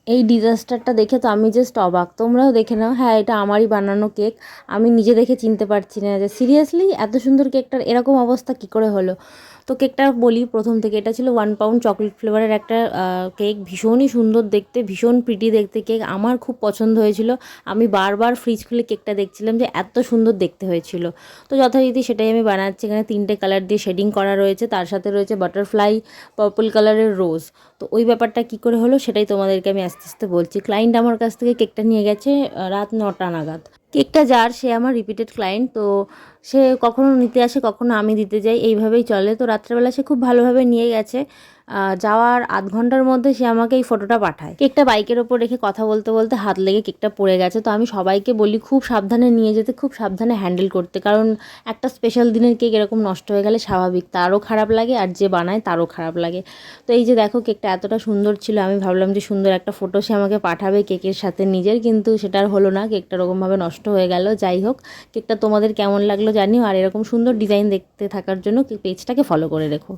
এই ডিজাস্টারটা দেখে তো আমি জাস্ট অবাক, তোমরাও দেখে নাও। হ্যাঁ, এটা আমারই বানানো কেক। আমি নিজে দেখে চিনতে পারছি না যে সিরিয়াসলি এত সুন্দর কেকটার এরকম অবস্থা কী করে হলো। তো কেকটা বলি প্রথম থেকে, এটা ছিল 1 পাউন্ড চকলেট ফ্লেভারের একটা কেক। ভীষণই সুন্দর দেখতে, ভীষণ প্রিটি দেখতে কেক। আমার খুব পছন্দ হয়েছিল। আমি বারবার ফ্রিজ খুলে কেকটা দেখছিলাম যে এত সুন্দর দেখতে হয়েছিল। তো যথারীতি সেটাই আমি বানাচ্ছি। এখানে 3টে কালার দিয়ে শেডিং করা রয়েছে, তার সাথে রয়েছে বাটারফ্লাই, পার্পল কালারের রোজ। তো ওই ব্যাপারটা কী করে হলো সেটাই তোমাদেরকে আমি আস্তে আস্তে বলছি। ক্লায়েন্ট আমার কাছ থেকে কেকটা নিয়ে গেছে রাত 9টা নাগাদ। কেকটা যার, সে আমার রিপিটেড ক্লায়েন্ট। তো সে কখনো নিতে আসে, কখনো আমি দিতে যাই, এইভাবেই চলে। তো রাত্রেবেলা সে খুব ভালোভাবে নিয়ে গেছে। যাওয়ার আধ ঘন্টার মধ্যে সে আমাকে এই ফটোটা পাঠায়। কেকটা বাইকের ওপর রেখে কথা বলতে বলতে হাত লেগে কেকটা পড়ে গেছে। তো আমি সবাইকে বলি খুব সাবধানে নিয়ে যেতে, খুব সাবধানে হ্যান্ডেল করতে, কারণ একটা স্পেশাল দিনের কেক এরকম নষ্ট হয়ে গেলে স্বাভাবিক তারও খারাপ লাগে আর যে বানায় তারও খারাপ লাগে। তো এই যে দেখো, কেকটা এতটা সুন্দর ছিল, আমি ভাবলাম যে সুন্দর একটা ফটো সে আমাকে পাঠাবে কেকের সাথে নিজের, কিন্তু সেটা আর হলো না। কেকটা ওরকমভাবে নষ্ট হয়ে গেল। যাই হোক, কেকটা তোমাদের কেমন লাগলো জানিও, আর এরকম সুন্দর ডিজাইন দেখতে থাকার জন্য পেজটাকে ফলো করে রেখো।